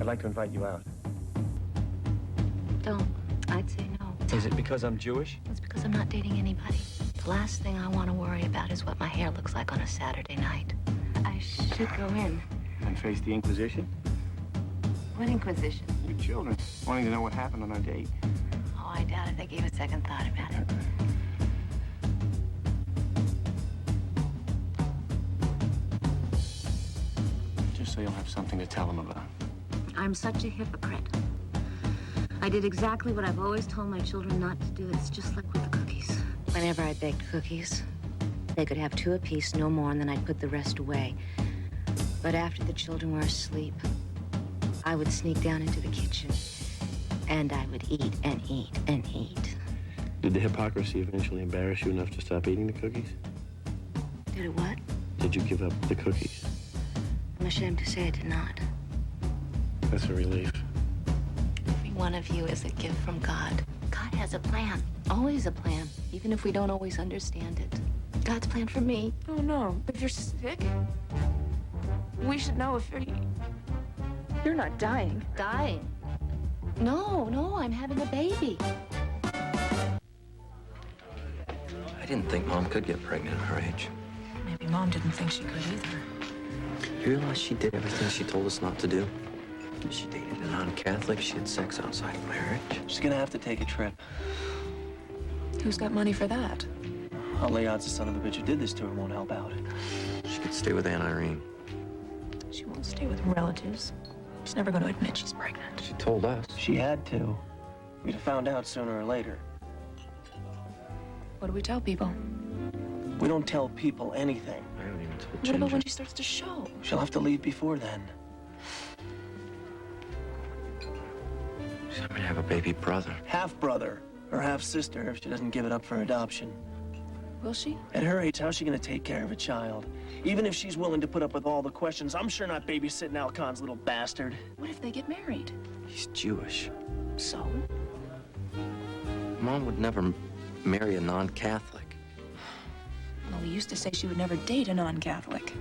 I'd like to invite you out. Don't. I'd say no. Is it because I'm Jewish? It's because I'm not dating anybody. The last thing I want to worry about is what my hair looks like on a Saturday night. I should go in. And face the Inquisition? What Inquisition? Your children, wanting to know what happened on our date. Oh, I doubt it. They gave a second thought about it. Just so you'll have something to tell them about. I'm such a hypocrite. I did exactly what I've always told my children not to do. It's just like with the cookies. Whenever I baked cookies, they could have 2 apiece, no more, and then I'd put the rest away. But after the children were asleep, I would sneak down into the kitchen, and I would eat and eat and eat. Did the hypocrisy eventually embarrass you enough to stop eating the cookies? Did it what? Did you give up the cookies? I'm ashamed to say I did not. That's a relief. Every one of you is a gift from God. God has a plan, always a plan, even if we don't always understand it. God's plan for me. Oh, no. If you're sick, we should know if you're not dying. Dying? No, I'm having a baby. I didn't think Mom could get pregnant at her age. Maybe Mom didn't think she could either. You realize she did everything she told us not to do? She dated a non-Catholic. She had sex outside of marriage. She's gonna have to take a trip. Who's got money for that? I'll lay odds the son of a bitch who did this to her won't help out. She could stay with Aunt Irene. She won't stay with relatives. She's never going to admit she's pregnant. She told us. She had to. We'd have found out sooner or later. What do we tell people? We don't tell people anything. I haven't even told What Ginger. about when she starts to show? She'll have to leave before then. She's going to have a baby brother. Half-brother or half-sister if she doesn't give it up for adoption. Will she? At her age, how's she gonna take care of a child? Even if she's willing to put up with all the questions, I'm sure not babysitting Alcon's little bastard. What if they get married? He's Jewish. So? Mom would never marry a non-Catholic. Well, we used to say she would never date a non-Catholic.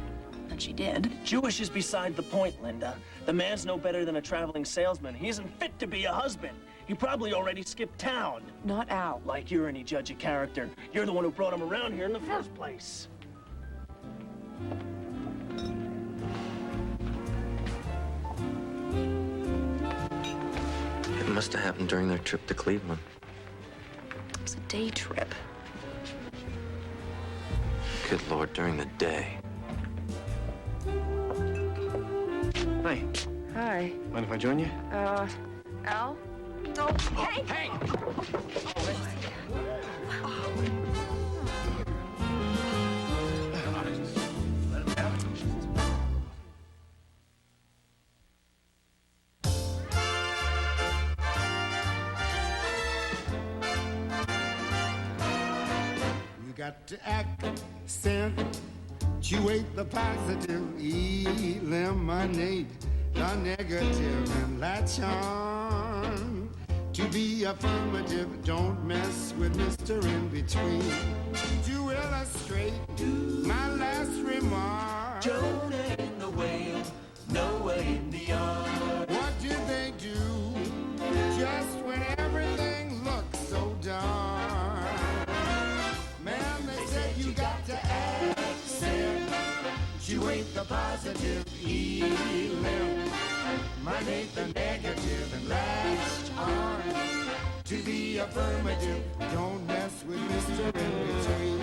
And she did. Jewish is beside the point, Linda. The man's no better than a traveling salesman. He isn't fit to be a husband. He probably already skipped town. Not Al. Like you're any judge of character. You're the one who brought him around here in the first place. It must have happened during their trip to Cleveland. It was a day trip. Good Lord, during the day. Hi. Hi. Mind if I join you? Al? No. Hey! Hey! You got to accentuate the positive, eliminate the negative, and latch on to be affirmative. Don't mess with Mr. In Between. To illustrate my last remark, Jonah in the whale, Noah in the ark. what did they do just when everything looked so dark? Man, they said you got to accentuate the positive, eliminate the negative, and latch on to the affirmative. Don't mess with Mr. In Between.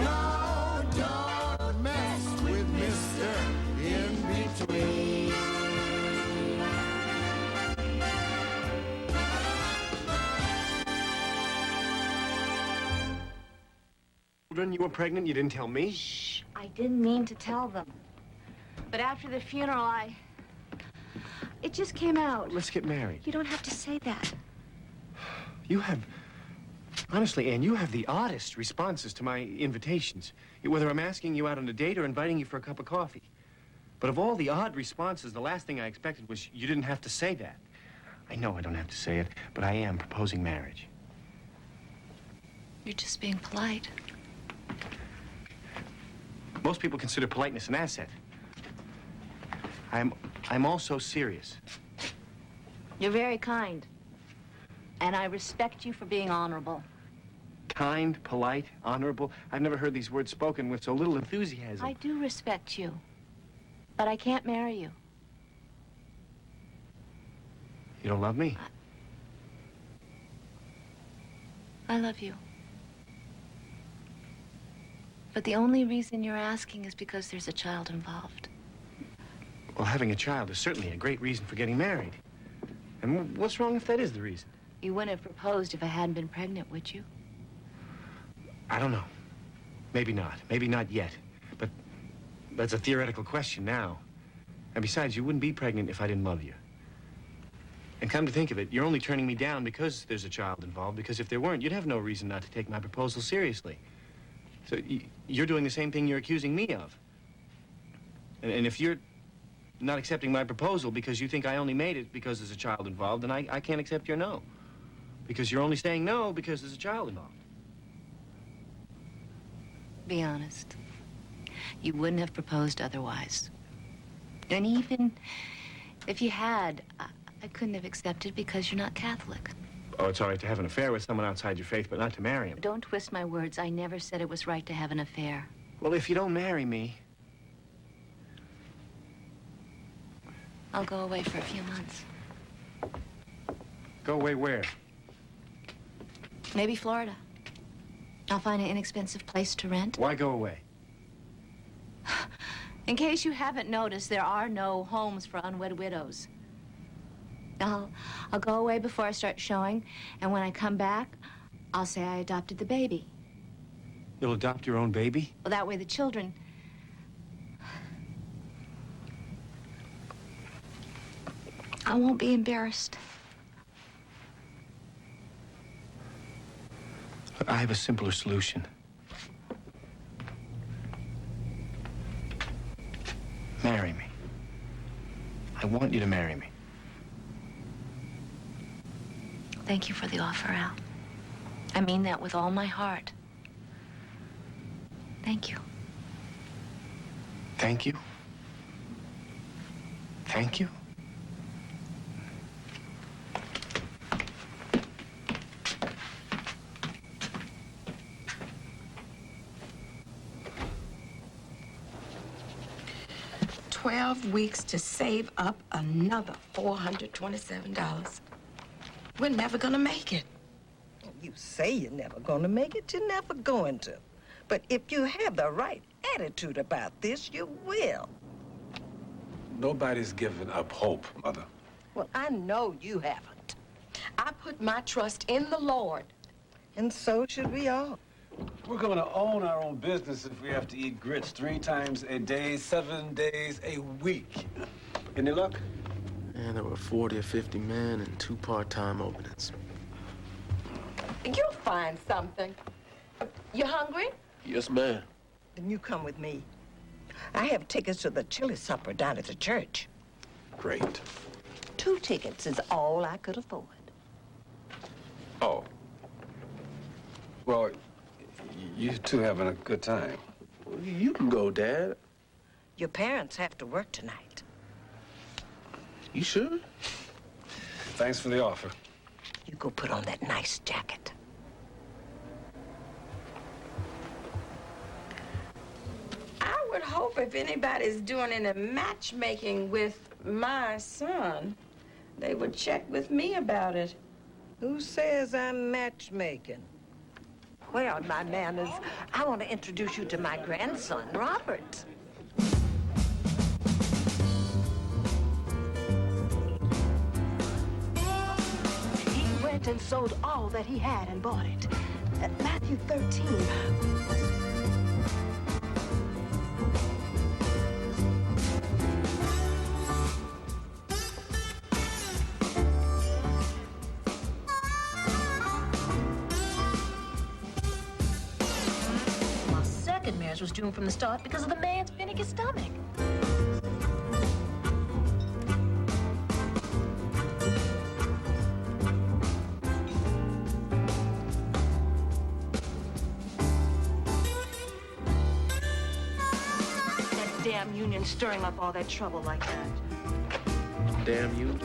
No, don't mess with Mr. In Between. You were pregnant, you didn't tell me? Shh, I didn't mean to tell them. But after the funeral, it just came out. Let's get married. You don't have to say that. You have... Honestly, Anne, you have the oddest responses to my invitations. Whether I'm asking you out on a date or inviting you for a cup of coffee. But of all the odd responses, the last thing I expected was you didn't have to say that. I know I don't have to say it, but I am proposing marriage. You're just being polite. Most people consider politeness an asset. I'm also serious. You're very kind. And I respect you for being honorable. Kind, polite, honorable. I've never heard these words spoken with so little enthusiasm. I do respect you. But I can't marry you. You don't love me? I love you. But the only reason you're asking is because there's a child involved. Well, having a child is certainly a great reason for getting married. And what's wrong if that is the reason? You wouldn't have proposed if I hadn't been pregnant, would you? I don't know. Maybe not. Maybe not yet. But that's a theoretical question now. And besides, you wouldn't be pregnant if I didn't love you. And come to think of it, you're only turning me down because there's a child involved, because if there weren't, you'd have no reason not to take my proposal seriously. So you're doing the same thing you're accusing me of. And if you're not accepting my proposal because you think I only made it because there's a child involved, then I can't accept your no. Because you're only saying no because there's a child involved. Be honest. You wouldn't have proposed otherwise. And even if you had, I couldn't have accepted because you're not Catholic. Oh, it's all right to have an affair with someone outside your faith, but not to marry him. Don't twist my words. I never said it was right to have an affair. Well, if you don't marry me... I'll go away for a few months. Go away where? Maybe Florida. I'll find an inexpensive place to rent. Why go away? In case you haven't noticed, there are no homes for unwed widows. I'll go away before I start showing, and when I come back, I'll say I adopted the baby. You'll adopt your own baby? Well, that way the children... I won't be embarrassed. Look, I have a simpler solution. Marry me. I want you to marry me. Thank you for the offer, Al. I mean that with all my heart. Thank you. Thank you? Thank you? $12 to save up another $427. We're never gonna make it. You say you're never gonna make it, you're never going to. But if you have the right attitude about this, you will. Nobody's giving up hope, Mother. Well, I know you haven't. I put my trust in the Lord. And so should we all. We're gonna own our own business if we have to eat grits 3 times a day, 7 days a week. Any luck? And there were 40 or 50 men and 2 part-time openings. You'll find something. You hungry? Yes, ma'am. Then you come with me. I have tickets to the chili supper down at the church. Great. 2 tickets is all I could afford. Oh. Well, you two having a good time. You can go, Dad. Your parents have to work tonight. You sure? Thanks for the offer. You go put on that nice jacket. I would hope if anybody's doing any matchmaking with my son, they would check with me about it. Who says I'm matchmaking? Well, my manners, I want to introduce you to my grandson, Robert. He went and sold all that he had and bought it. Matthew 13. Was doomed from the start because of the man's finicky stomach. That damn union stirring up all that trouble like that. Damn you.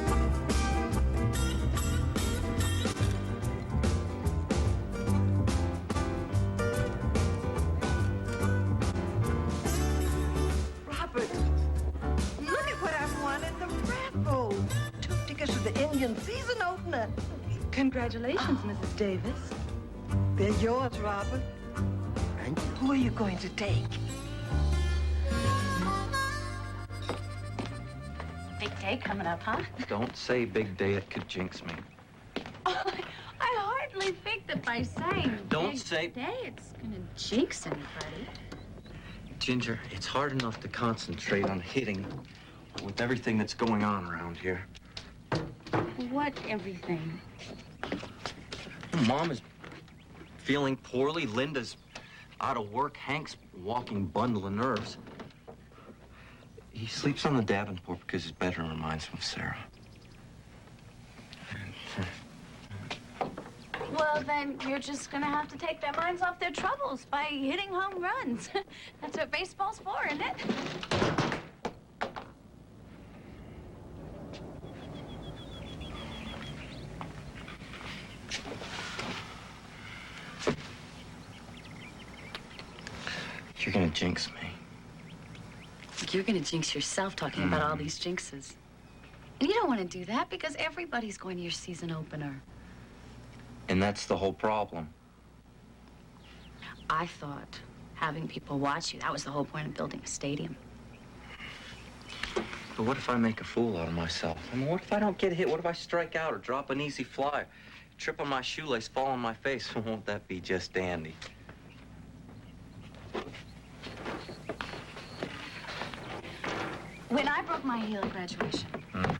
million season opener. Congratulations, Mrs. Davis. They're yours, Robert. Thank you. Who are you going to take? Big day coming up, huh? Don't say big day, it could jinx me. I hardly think that by saying Don't big say- day, it's gonna jinx anybody. Ginger, it's hard enough to concentrate on hitting with everything that's going on around here. What everything? Mom is feeling poorly. Linda's out of work. Hank's a walking bundle of nerves. He sleeps on the Davenport because his bedroom reminds him of Sarah. Well, then you're just gonna have to take their minds off their troubles by hitting home runs. That's what baseball's for, isn't it? You're gonna jinx me. You're gonna jinx yourself talking about all these jinxes. And you don't want to do that because everybody's going to your season opener. And that's the whole problem. I thought having people watch you, that was the whole point of building a stadium. But what if I make a fool out of myself? I mean, what if I don't get hit? What if I strike out or drop an easy fly? Trip on my shoelace, fall on my face? Won't that be just dandy? When I broke my heel at graduation,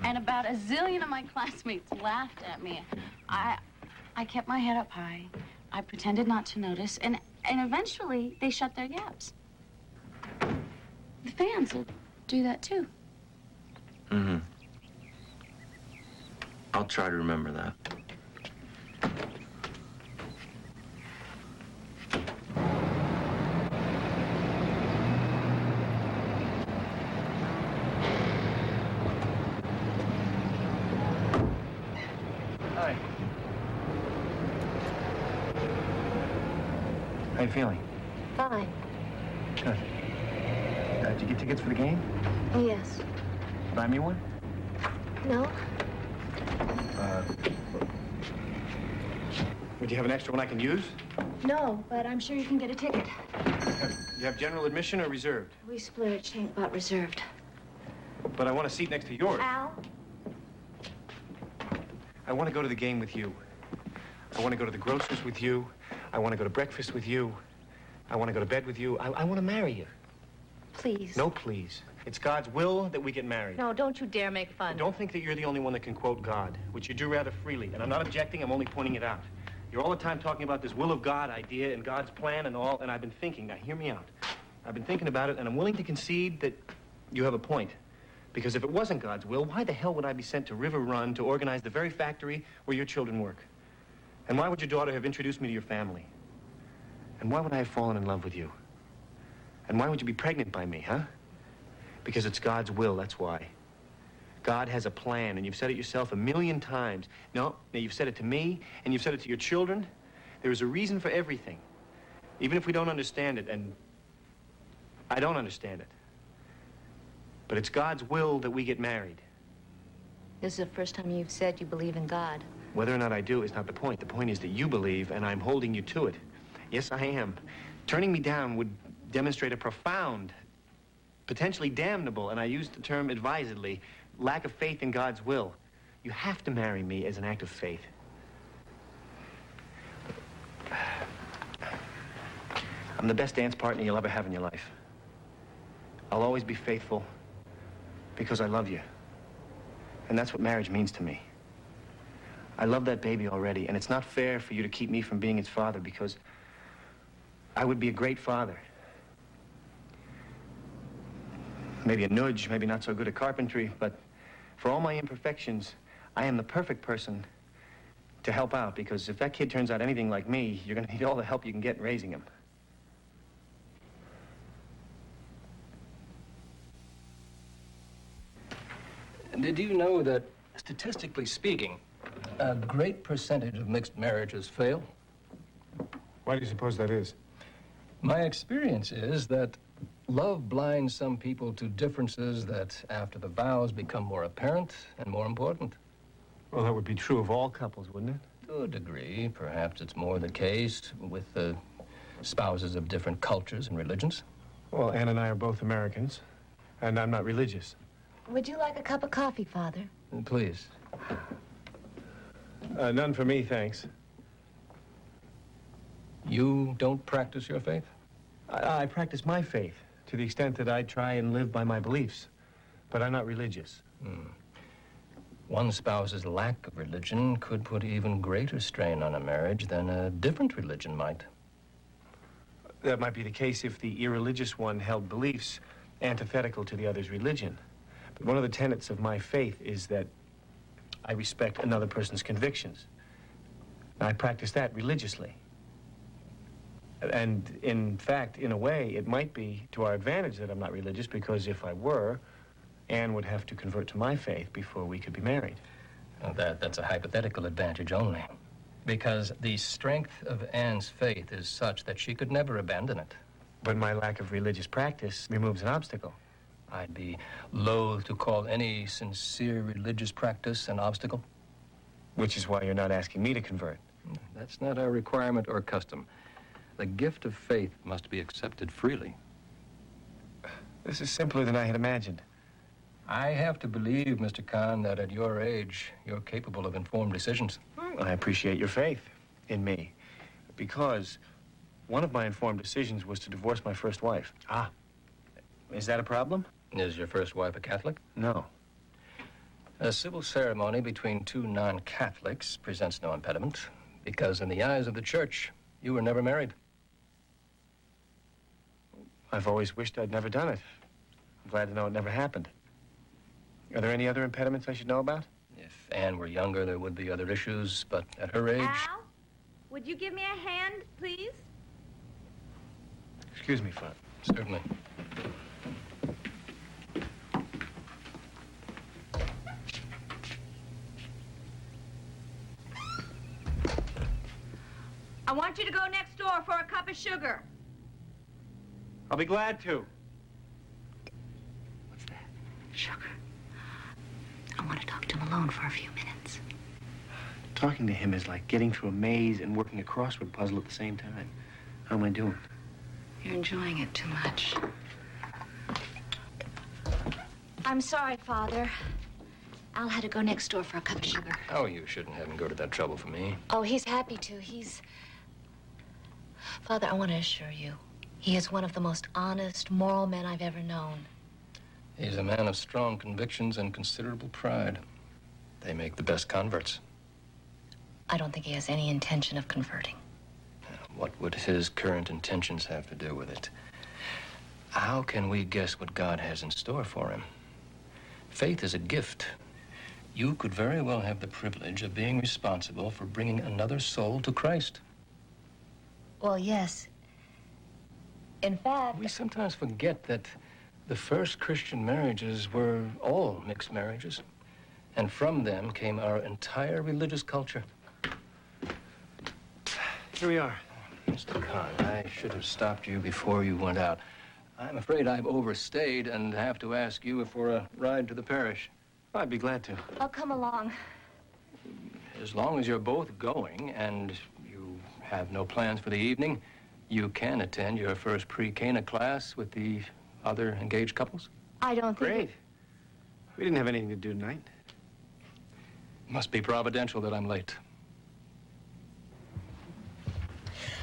and about a zillion of my classmates laughed at me, I kept my head up high. I pretended not to notice, and eventually they shut their gaps. The fans will do that too. I'll try to remember that. Hi. How you feeling? Fine. Good. Did you get tickets for the game? Yes. Buy me one? No? Would you have an extra one I can use? No, but I'm sure you can get a ticket. You have general admission or reserved? We splurged, ain't but reserved. But I want a seat next to yours. Al? I want to go to the game with you. I want to go to the grocer's with you. I want to go to breakfast with you. I want to go to bed with you. I want to marry you. Please. No, please. It's God's will that we get married. No, don't you dare make fun. Don't think that you're the only one that can quote God, which you do rather freely. And I'm not objecting, I'm only pointing it out. You're all the time talking about this will of God idea and God's plan and all, and I've been thinking, now hear me out. I've been thinking about it, and I'm willing to concede that you have a point. Because if it wasn't God's will, why the hell would I be sent to River Run to organize the very factory where your children work? And why would your daughter have introduced me to your family? And why would I have fallen in love with you? And why would you be pregnant by me, huh? Because it's God's will, that's why. God has a plan, and you've said it yourself a million times. No, you've said it to me, and you've said it to your children. There is a reason for everything, even if we don't understand it, and I don't understand it. But it's God's will that we get married. This is the first time you've said you believe in God. Whether or not I do is not the point. The point is that you believe, and I'm holding you to it. Yes, I am. Turning me down would demonstrate a profound, potentially damnable, and I use the term advisedly, lack of faith in God's will. You have to marry me as an act of faith. I'm the best dance partner you'll ever have in your life. I'll always be faithful because I love you. And that's what marriage means to me. I love that baby already, and it's not fair for you to keep me from being its father because I would be a great father. Maybe a nudge, maybe not so good at carpentry, but for all my imperfections, I am the perfect person to help out, because if that kid turns out anything like me, you're gonna need all the help you can get in raising him. Did you know that, statistically speaking, a great percentage of mixed marriages fail? Why do you suppose that is? My experience is that love blinds some people to differences that, after the vows, become more apparent and more important. Well, that would be true of all couples, wouldn't it? To a degree. Perhaps it's more the case with spouses of different cultures and religions. Well, Ann and I are both Americans, and I'm not religious. Would you like a cup of coffee, Father? Please. None for me, thanks. You don't practice your faith? I practice my faith to the extent that I try and live by my beliefs, but I'm not religious. One spouse's lack of religion could put even greater strain on a marriage than a different religion might. That might be the case if the irreligious one held beliefs antithetical to the other's religion. But one of the tenets of my faith is that I respect another person's convictions. I practice that religiously. And in fact, in a way, it might be to our advantage that I'm not religious, because if I were, Anne would have to convert to my faith before we could be married. Well, that's a hypothetical advantage only. Because the strength of Anne's faith is such that she could never abandon it. But my lack of religious practice removes an obstacle. I'd be loath to call any sincere religious practice an obstacle. Which is why you're not asking me to convert. That's not our requirement or custom. The gift of faith must be accepted freely. This is simpler than I had imagined. I have to believe, Mr. Kahn, that at your age, you're capable of informed decisions. I appreciate your faith in me, because one of my informed decisions was to divorce my first wife. Ah, is that a problem? Is your first wife a Catholic? No. A civil ceremony between two non-Catholics presents no impediment, because in the eyes of the church, you were never married. I've always wished I'd never done it. I'm glad to know it never happened. Are there any other impediments I should know about? If Anne were younger, there would be other issues, but at her age... Al, would you give me a hand, please? Excuse me, Fred. Certainly. I want you to go next door for a cup of sugar. I'll be glad to. What's that? Sugar. I want to talk to him alone for a few minutes. Talking to him is like getting through a maze and working a crossword puzzle at the same time. How am I doing? You're enjoying it too much. I'm sorry, Father. Al had to go next door for a cup of sugar. Oh, you shouldn't have him go to that trouble for me. Oh, he's happy to. Father, I want to assure you, he is one of the most honest, moral men I've ever known. He's a man of strong convictions and considerable pride. They make the best converts. I don't think he has any intention of converting. What would his current intentions have to do with it? How can we guess what God has in store for him? Faith is a gift. You could very well have the privilege of being responsible for bringing another soul to Christ. Well, yes. In fact... We sometimes forget that the first Christian marriages were all mixed marriages. And from them came our entire religious culture. Here we are. Mr. Kahn, I should have stopped you before you went out. I'm afraid I've overstayed and have to ask you for a ride to the parish. I'd be glad to. I'll come along. As long as you're both going and you have no plans for the evening, you can attend your first pre-Cana class with the other engaged couples. I don't think... Great. We didn't have anything to do tonight. Must be providential that I'm late.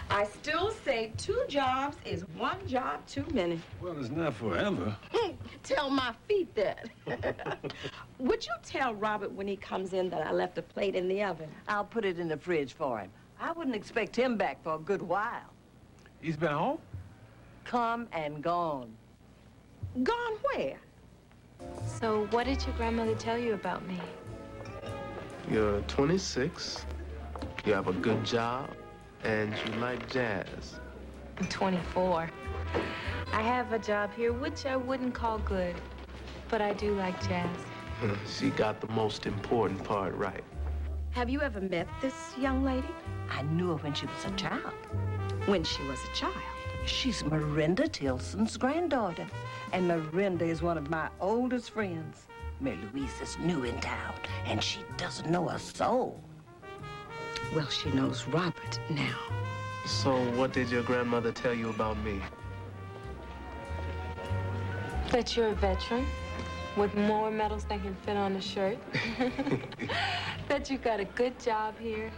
I still say 2 jobs is 1 job too many. Well, it's not forever. Tell my feet that. Would you tell Robert when he comes in that I left a plate in the oven? I'll put it in the fridge for him. I wouldn't expect him back for a good while. He's been home? Come and gone. Gone where? So what did your grandmother tell you about me? You're 26, you have a good job, and you like jazz. I'm 24. I have a job here, which I wouldn't call good, but I do like jazz. She got the most important part right. Have you ever met this young lady? I knew her when she was a child. When she was a child? She's Miranda Tilson's granddaughter, and Miranda is one of my oldest friends. Mary Louise is new in town, and she doesn't know a soul. Well, she knows Robert now. So what did your grandmother tell you about me? That you're a veteran with more medals than can fit on a shirt. That you got a good job here,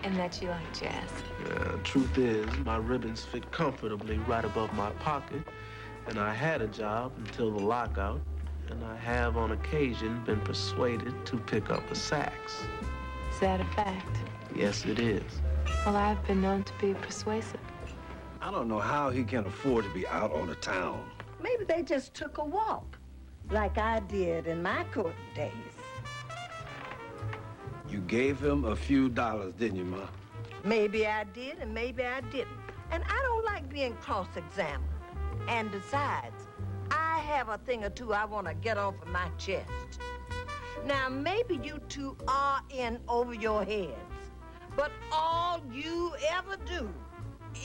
and that you like jazz. Truth is, my ribbons fit comfortably right above my pocket, and I had a job until the lockout, and I have on occasion been persuaded to pick up a sax. Is that a fact? Yes, it is. Well, I've been known to be persuasive. I don't know how he can afford to be out on the town. Maybe they just took a walk, like I did in my court days. You gave him a few dollars, didn't you, Ma? Maybe I did, and maybe I didn't. And I don't like being cross-examined. And besides, I have a thing or two I want to get off of my chest. Now, maybe you two are in over your heads, but all you ever do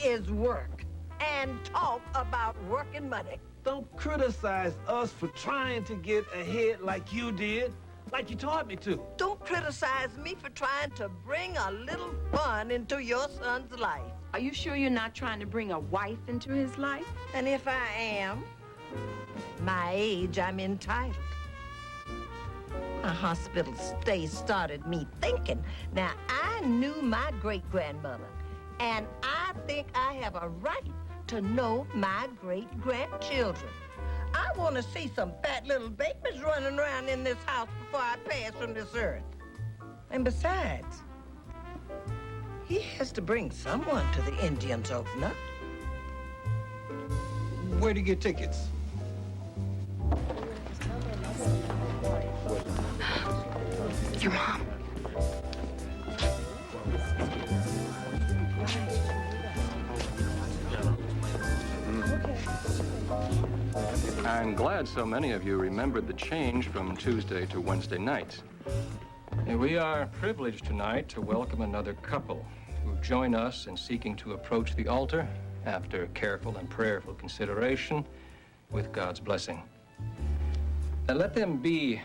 is work and talk about working money. Don't criticize us for trying to get ahead like you did, like you taught me to. Don't criticize me for trying to bring a little fun into your son's life. Are you sure you're not trying to bring a wife into his life? And if I am, my age, I'm entitled. My hospital stay started me thinking. Now, I knew my great-grandmother, and I think I have a right to know my great-grandchildren. I want to see some fat little babies running around in this house before I pass from this earth. And besides, he has to bring someone to the Indians opener. Where'd you get tickets? Your mom. I'm glad so many of you remembered the change from Tuesday to Wednesday nights. We are privileged tonight to welcome another couple who join us in seeking to approach the altar after careful and prayerful consideration with God's blessing. Let them be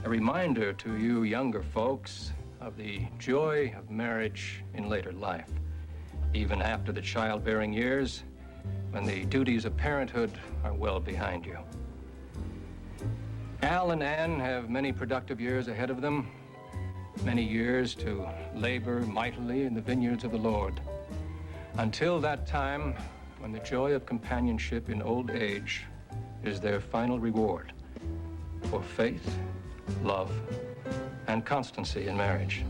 a reminder to you younger folks of the joy of marriage in later life, even after the childbearing years, when the duties of parenthood are well behind you. Al and Ann have many productive years ahead of them, many years to labor mightily in the vineyards of the Lord. Until that time, when the joy of companionship in old age is their final reward for faith, love, and constancy in marriage.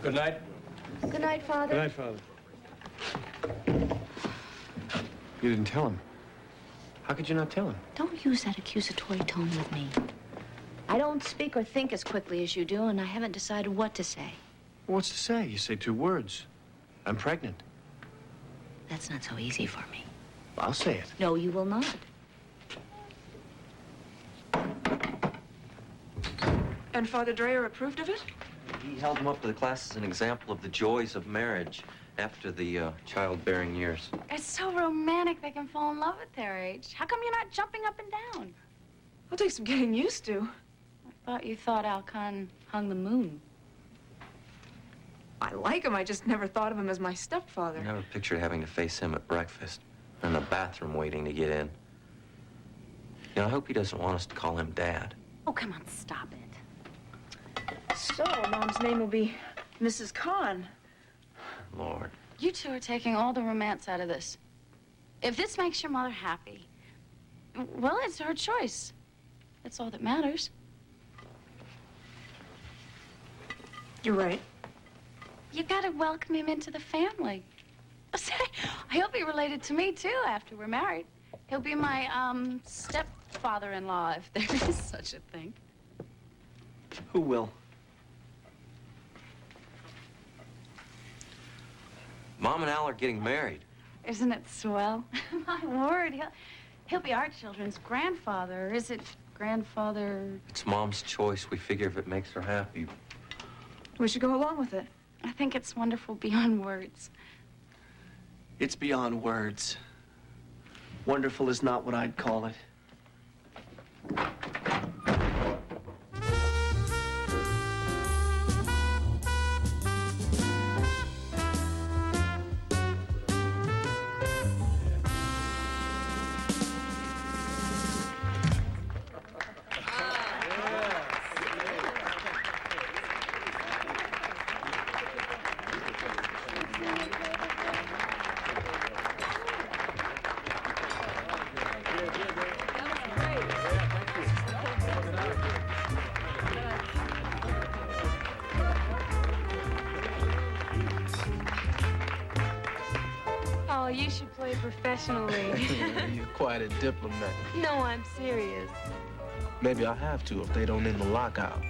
Good night. Good night, Father. Good night, Father. You didn't tell him. How could you not tell him? Don't use that accusatory tone with me. I don't speak or think as quickly as you do, and I haven't decided what to say. What's to say? You say 2 words. I'm pregnant. That's not so easy for me. I'll say it. No, you will not. And Father Dreyer approved of it? He held him up to the class as an example of the joys of marriage after the childbearing years. It's so romantic they can fall in love at their age. How come you're not jumping up and down? It'll take some getting used to. I thought you thought Alcon hung the moon. I like him, I just never thought of him as my stepfather. I never pictured having to face him at breakfast, in the bathroom waiting to get in. You know, I hope he doesn't want us to call him Dad. Oh, come on, stop it. So, Mom's name will be Mrs. Kahn. Lord. You two are taking all the romance out of this. If this makes your mother happy, well, it's her choice. That's all that matters. You're right. You gotta welcome him into the family. He'll be related to me, too, after we're married. He'll be my, stepfather-in-law, if there is such a thing. Who will? Mom and Al are getting married. Isn't it swell? My word, he'll be our children's grandfather. Is it grandfather? It's Mom's choice. We figure if it makes her happy. We should go along with it. I think it's wonderful beyond words. It's beyond words. Wonderful is not what I'd call it. Oh, you should play professionally. You're quite a diplomat. No, I'm serious. Maybe I'll have to if they don't end the lockout.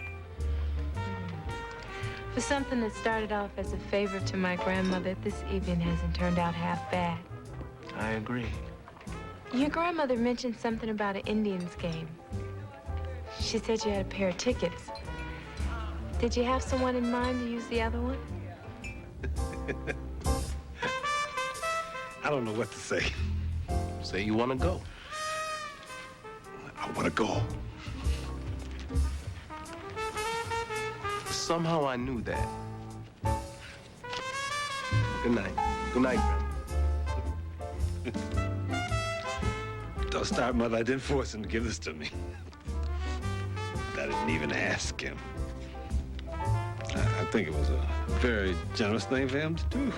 For something that started off as a favor to my grandmother, this evening hasn't turned out half bad. I agree. Your grandmother mentioned something about an Indians game. She said you had a pair of tickets. Did you have someone in mind to use the other one? I don't know what to say. Say you want to go. I want to go. Somehow I knew that. Good night. Good night, Grandma. Don't start, Mother. I didn't force him to give this to me. I didn't even ask him. I think it was a very generous thing for him to do.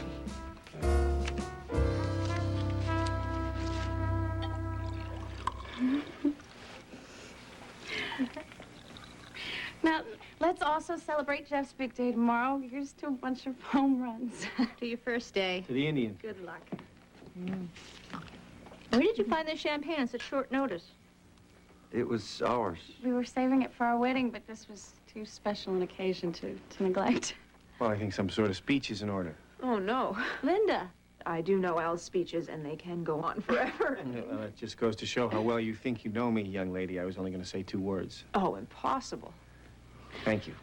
Now, let's also celebrate Jeff's big day tomorrow. Here's to a bunch of home runs. To your first day. To the Indians. Good luck. Where did you find this champagne on such short notice? It was ours. We were saving it for our wedding, but this was too special an occasion to neglect. Well, I think some sort of speech is in order. Oh, no. Linda. I do know Al's speeches, and they can go on forever. Well, it just goes to show how well you think you know me, young lady. I was only going to say 2 words. Oh, impossible. Thank you.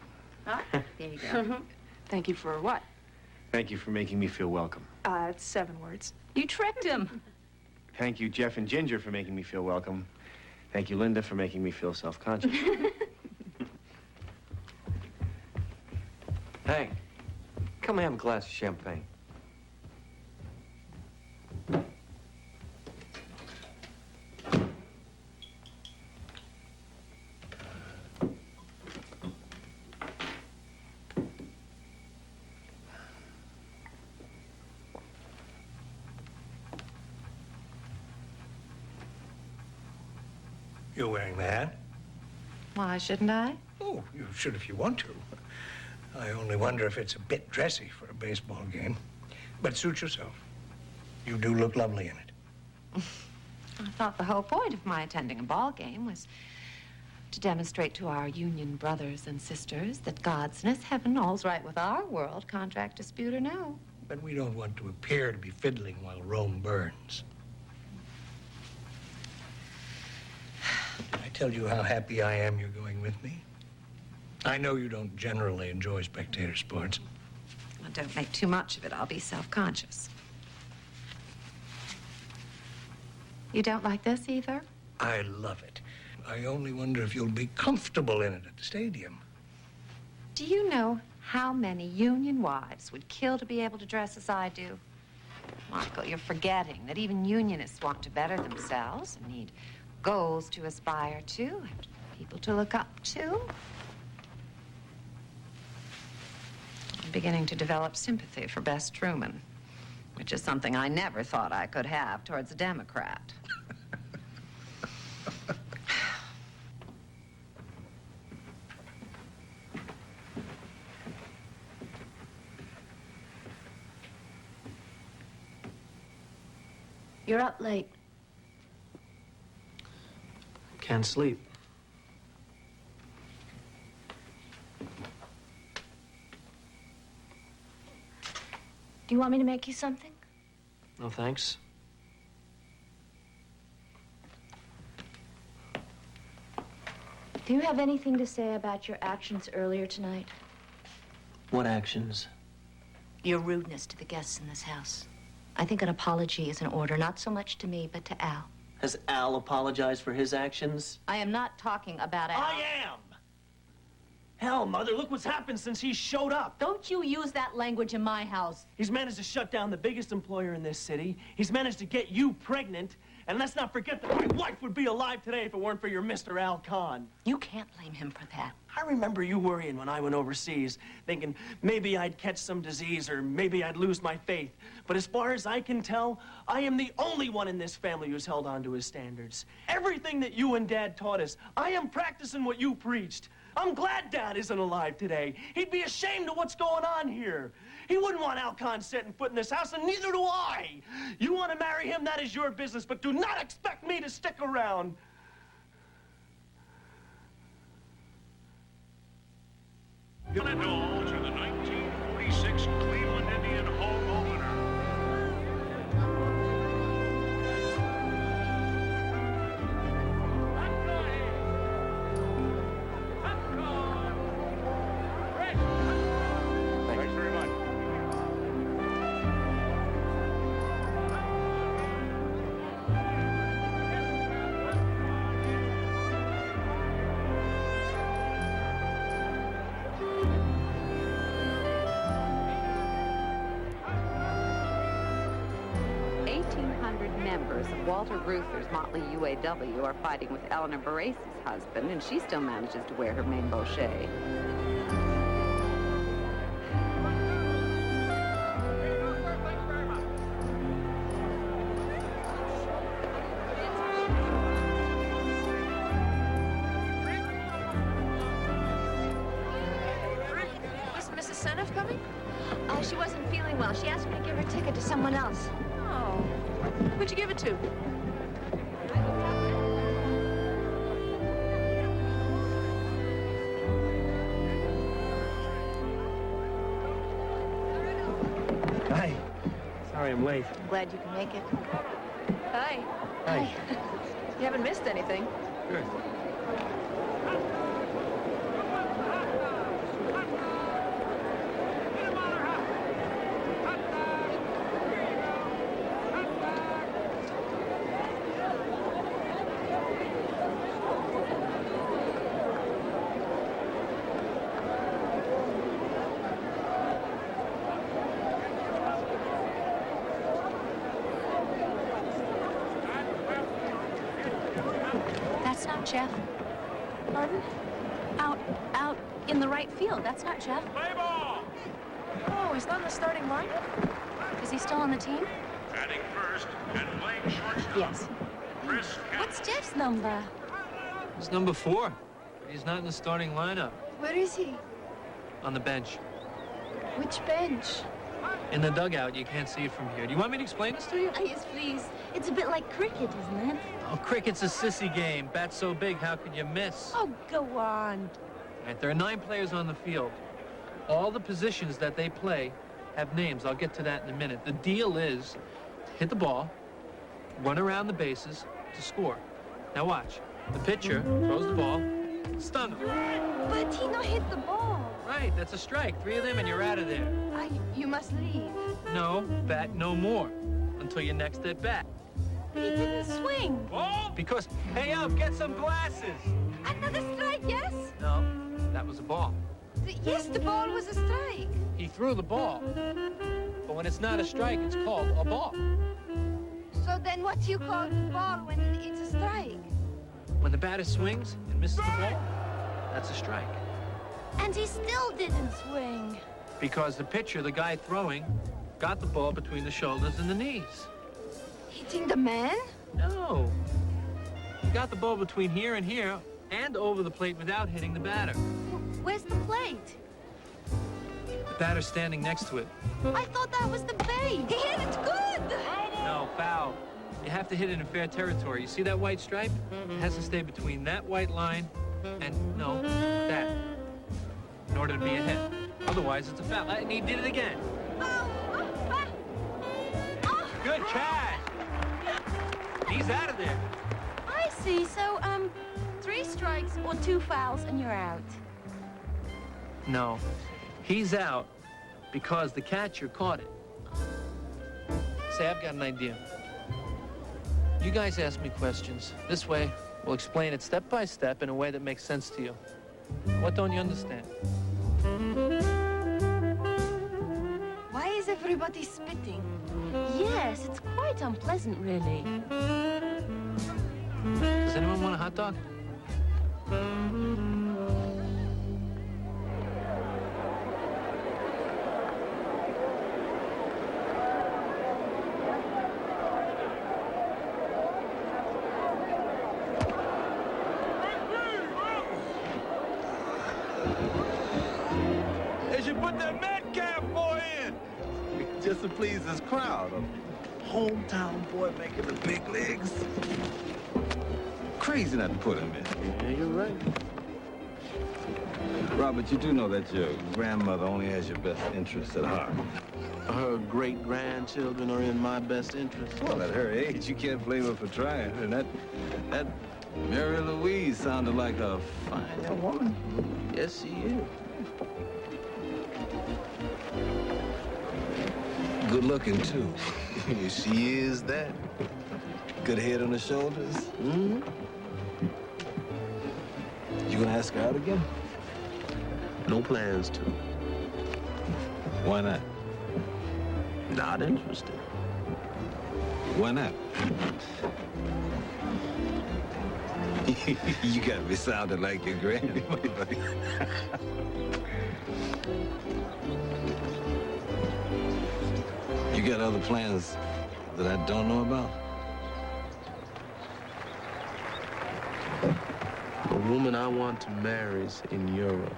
Huh? There you go. Thank you for what? Thank you for making me feel welcome. It's 7 words. You tricked him. Thank you, Jeff and Ginger, for making me feel welcome. Thank you, Linda, for making me feel self-conscious. Hank, come have a glass of champagne. You're wearing the hat? Why shouldn't I? Oh, you should if you want to. I only wonder if it's a bit dressy for a baseball game. But suit yourself. You do look lovely in it. I thought the whole point of my attending a ball game was to demonstrate to our union brothers and sisters that God's in His heaven, all's right with our world, contract dispute or no. But we don't want to appear to be fiddling while Rome burns. I tell you how happy I am you're going with me. I know you don't generally enjoy spectator sports. Well, don't make too much of it. I'll be self-conscious. You don't like this either? I love it. I only wonder if you'll be comfortable in it at the stadium. Do you know how many union wives would kill to be able to dress as I do? Michael, you're forgetting that even unionists want to better themselves and need goals to aspire to and people to look up to. I'm beginning to develop sympathy for Bess Truman, which is something I never thought I could have towards a Democrat. You're up late. Can't sleep. Do you want me to make you something? No, thanks. Do you have anything to say about your actions earlier tonight? What actions? your rudeness to the guests in this house. I think an apology is in order, not so much to me, but to Al. Has Al apologized for his actions? I am not talking about Al. I am! Hell, Mother, look what's happened since he showed up. Don't you use that language in my house. He's managed to shut down the biggest employer in this city. He's managed to get you pregnant. And let's not forget that my wife would be alive today if it weren't for your Mr. Al Khan. You can't blame him for that. I remember you worrying when I went overseas, thinking maybe I'd catch some disease or maybe I'd lose my faith. But as far as I can tell, I am the only one in this family who's held on to his standards. Everything that you and Dad taught us, I am practicing what you preached. I'm glad Dad isn't alive today. He'd be ashamed of what's going on here. He wouldn't want Al Khan setting foot in this house, and neither do I. You want to marry him, that is your business, but do not expect me to stick around. One and all to the 1946 Cleveland Indian home opener. Thanks very much. Members of Walter Reuther's motley UAW are fighting with Eleanor Barace's husband, and she still manages to wear her main bochet. Is Mrs. Seneff coming? She wasn't feeling well. She asked me to give her ticket to someone else. Oh. Who'd you give it to? Hi. Sorry I'm late. Glad you can make it. Hi. Hi. You haven't missed anything. Good. That's not Jeff. Pardon? Out in the right field. That's not Jeff. Play ball! Oh, he's not in the starting lineup? Is he still on the team? Batting first and playing shortstop. Yes. Chris What's Jeff's number? He's number 4. He's not in the starting lineup. Where is he? On the bench. Which bench? In the dugout, you can't see it from here. Do you want me to explain this to you? Yes, please. It's a bit like cricket, isn't it? Oh, cricket's a sissy game. Bat's so big, how could you miss? Oh, go on. All right, there are 9 players on the field. All the positions that they play have names. I'll get to that in a minute. The deal is to hit the ball, run around the bases to score. Now watch. The pitcher throws the ball, stun him. But he not hit the ball. Right, that's a strike. 3 of them and you're out of there. You must leave. No, bat no more until your next at bat. But he didn't swing. Oh, because, hey up, get some glasses. Another strike, yes? No, that was a ball. Yes, the ball was a strike. He threw the ball. But when it's not a strike, it's called a ball. So then what do you call the ball when it's a strike? When the batter swings and misses the ball, that's a strike. And he still didn't swing. Because the pitcher, the guy throwing, got the ball between the shoulders and the knees. Hitting the man? No. He got the ball between here and over the plate without hitting the batter. Where's the plate? The batter's standing next to it. I thought that was the base. He hit it good. No, foul. You have to hit it in fair territory. You see that white stripe? It has to stay between that white line and, no, that, in order to be a hit. Otherwise, it's a foul. And he did it again. Good catch. He's out of there. I see. So, 3 strikes or 2 fouls and you're out. No, he's out Because the catcher caught it. Say, I've got an idea. You guys ask me questions. This way, we'll explain it step by step in a way that makes sense to you. What don't you understand? Why is everybody spitting? Yes, it's quite unpleasant, really. Does anyone want a hot dog? They should put that Metcalf boy in. Just to please this crowd. A hometown boy making the big leagues. Crazy not to put him in. Yeah, you're right. Robert, you do know that your grandmother only has your best interests at heart. Her great-grandchildren are in my best interest. Well, at her age, you can't blame her for trying. And that Mary Louise sounded like a fine young woman. Yes, she is. Good looking, too. She is that. Good head on the shoulders. Mm-hmm. You gonna ask her out again? No plans to. Why not? Not interested. Why not? You got me sounding like your grandmother. You got other plans that I don't know about? The woman I want to marry is in Europe.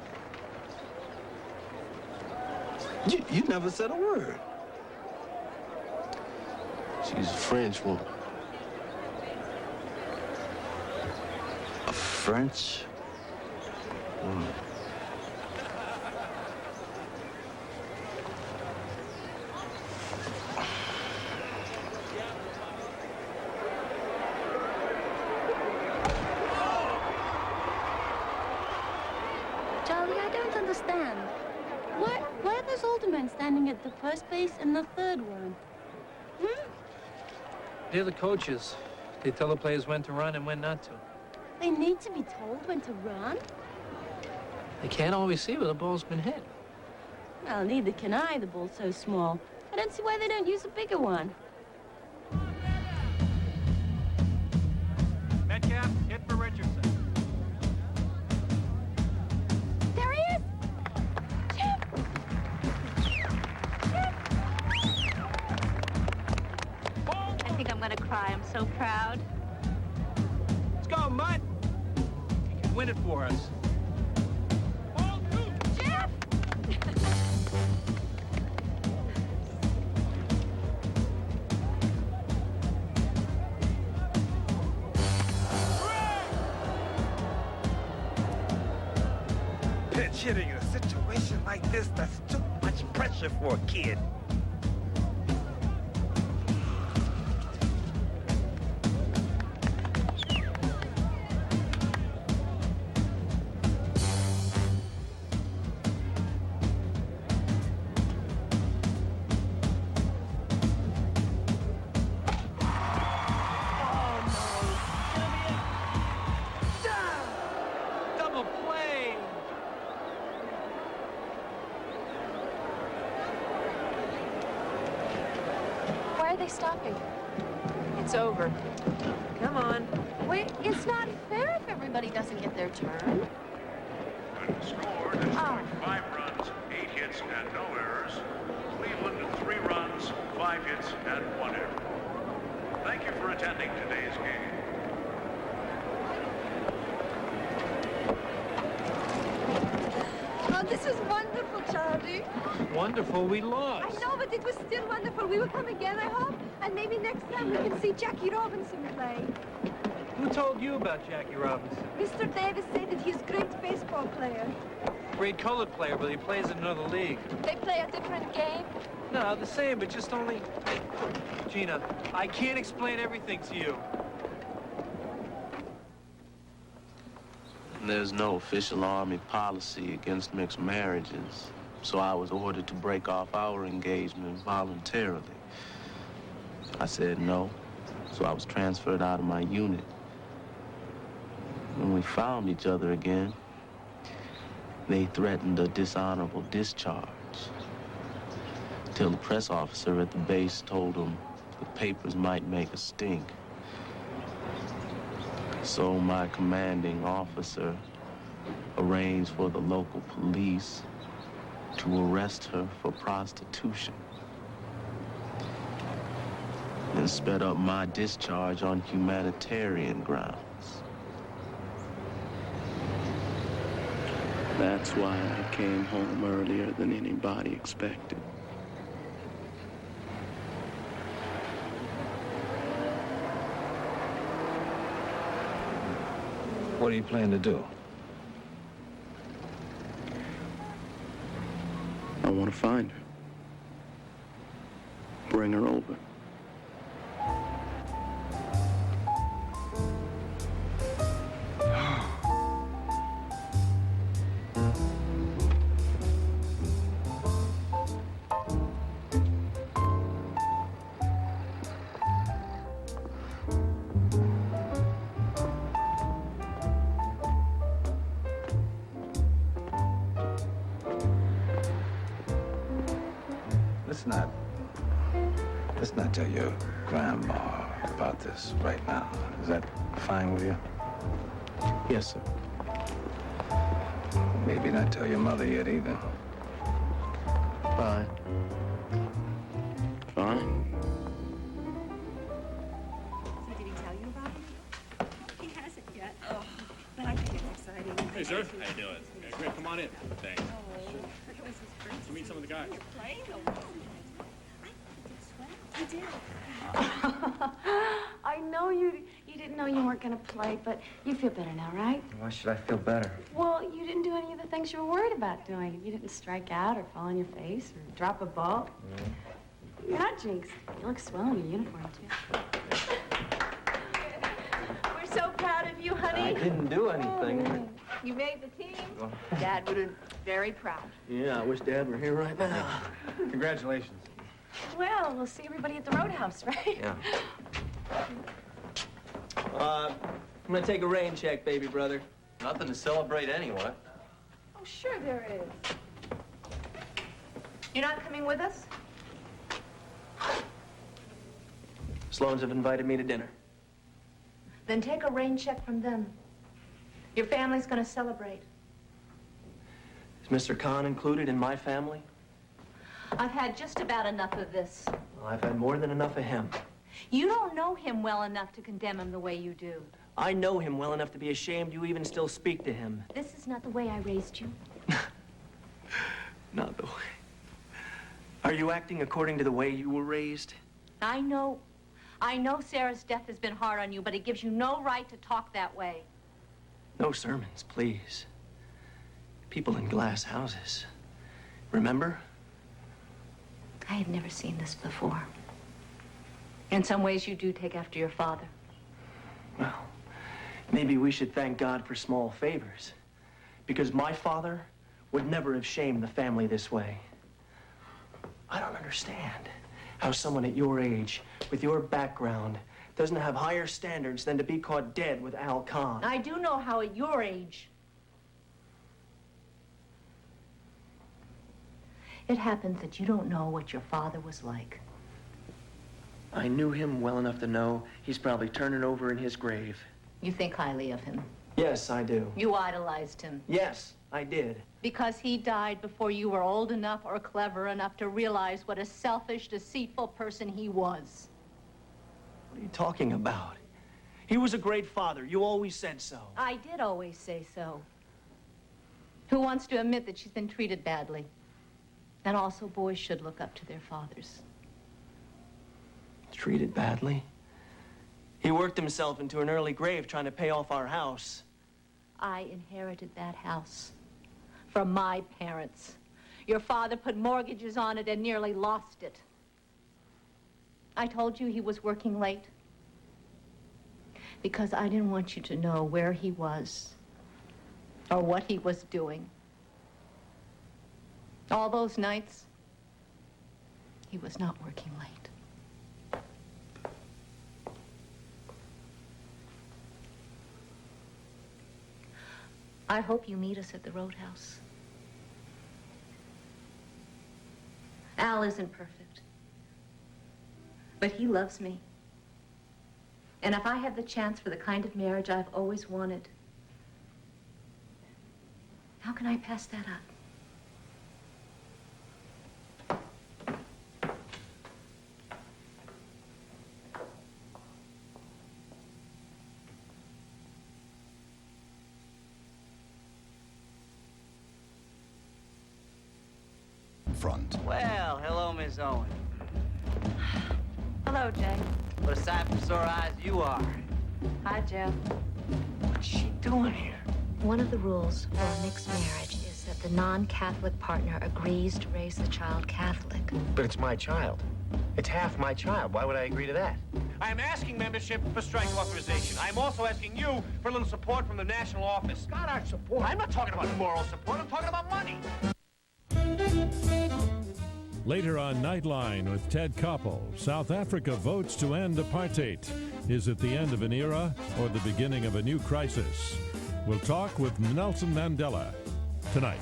You never said a word. She's a French woman. A French woman. Charlie, I don't understand. Why are those older men standing at the first base and the third one? They're the coaches. They tell the players when to run and when not to. They need to be told when to run? They can't always see where the ball's been hit. Well, neither can I. The ball's so small. I don't see why they don't use a bigger one. Metcalf, hit for Richardson. There he is! Chip! I think I'm gonna cry. I'm so proud. Let's go, Mutt. You can win it for us. Pitch hitting in a situation like this, that's too much pressure for a kid. Double play. Why are they stopping? It's over. Come on. Wait, it's not fair if everybody doesn't get their turn. And the score, Detroit 5 runs, 8 hits, and no errors. Cleveland 3 runs, 5 hits, and 1 error. Thank you for attending today's game. Oh, this is wonderful, Charlie. Wonderful, we lost. I know, but it was still wonderful. We will come again, I hope. And maybe next time we can see Jackie Robinson play. Who told you about Jackie Robinson? Mr. Davis said that he's a great baseball player. Great colored player, but he plays in another league. They play a different game. No, the same, but just only... Gina, I can't explain everything to you. There's no official Army policy against mixed marriages. so I was ordered to break off our engagement voluntarily. I said no, so I was transferred out of my unit. When we found each other again, they threatened a dishonorable discharge, till the press officer at the base told them the papers might make a stink. So my commanding officer arranged for the local police to arrest her for prostitution and sped up my discharge on humanitarian grounds. That's why I came home earlier than anybody expected. What do you plan to do? I want to find her. Bring her over. Let's not tell your grandma about this right now. Is that fine with you? Yes, sir. Maybe not tell your mother yet either. Fine. Fine. So did he tell you about it? He hasn't yet. Oh, but I think it's exciting. Hey, sir. How you doing? Yeah, great. Come on in. Thanks. Oh, it was his first. To meet some of the guys. You're playing the role. I did. I know you didn't know you weren't going to play, but you feel better now, right? Why should I feel better? Well, you didn't do any of the things you were worried about doing. You didn't strike out or fall on your face or drop a ball. You're not jinxed. You look swell in your uniform, too. We're so proud of you, honey. I didn't do anything. You made the team. Dad would have been very proud. Yeah, I wish Dad were here right now. Congratulations. Well, we'll see everybody at the Roadhouse, right? Yeah. I'm gonna take a rain check, baby brother. Nothing to celebrate anyway. Oh, sure there is. You're not coming with us? Sloans have invited me to dinner. Then take a rain check from them. Your family's gonna celebrate. Is Mr. Khan included in my family? I've had just about enough of this. Well, I've had more than enough of him. You don't know him well enough to condemn him the way you do. I know him well enough to be ashamed you even still speak to him. This is not the way I raised you. Not the way. Are you acting according to the way you were raised? I know Sarah's death has been hard on you, but it gives you no right to talk that way. No sermons, please. People in glass houses. Remember? I had never seen this before. In some ways, you do take after your father. Well, maybe we should thank God for small favors. Because my father would never have shamed the family this way. I don't understand how someone at your age, with your background, doesn't have higher standards than to be caught dead with Al Khan. I do know how at your age. It happens that you don't know what your father was like. I knew him well enough to know he's probably turning over in his grave. You think highly of him. Yes, I do. You idolized him. Yes, I did. Because he died before you were old enough or clever enough to realize what a selfish, deceitful person he was. What are you talking about? He was a great father. You always said so. I did always say so. Who wants to admit that she's been treated badly? And also, boys should look up to their fathers. Treated badly? He worked himself into an early grave trying to pay off our house. I inherited that house from my parents. Your father put mortgages on it and nearly lost it. I told you he was working late because I didn't want you to know where he was or what he was doing. All those nights, he was not working late. I hope you meet us at the Roadhouse. Al isn't perfect, but he loves me. And if I have the chance for the kind of marriage I've always wanted, how can I pass that up? Front. Well, hello, Miss Owen. Hello, Jay. What a sight for sore eyes you are. Hi, Joe. What's she doing here? One of the rules for a mixed marriage is that the non-Catholic partner agrees to raise the child Catholic. But it's my child. It's half my child. Why would I agree to that? I am asking membership for strike authorization. I am also asking you for a little support from the national office. Got our support. I'm not talking about moral support. I'm talking about money. Later on Nightline with Ted Koppel, South Africa votes to end apartheid. Is it the end of an era or the beginning of a new crisis? We'll talk with Nelson Mandela tonight.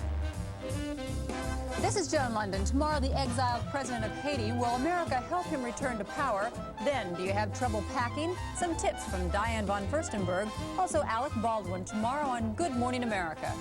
This is Joan London. Tomorrow, the exiled president of Haiti. Will America help him return to power? Then, do you have trouble packing? Some tips from Diane von Furstenberg. Also, Alec Baldwin tomorrow on Good Morning America.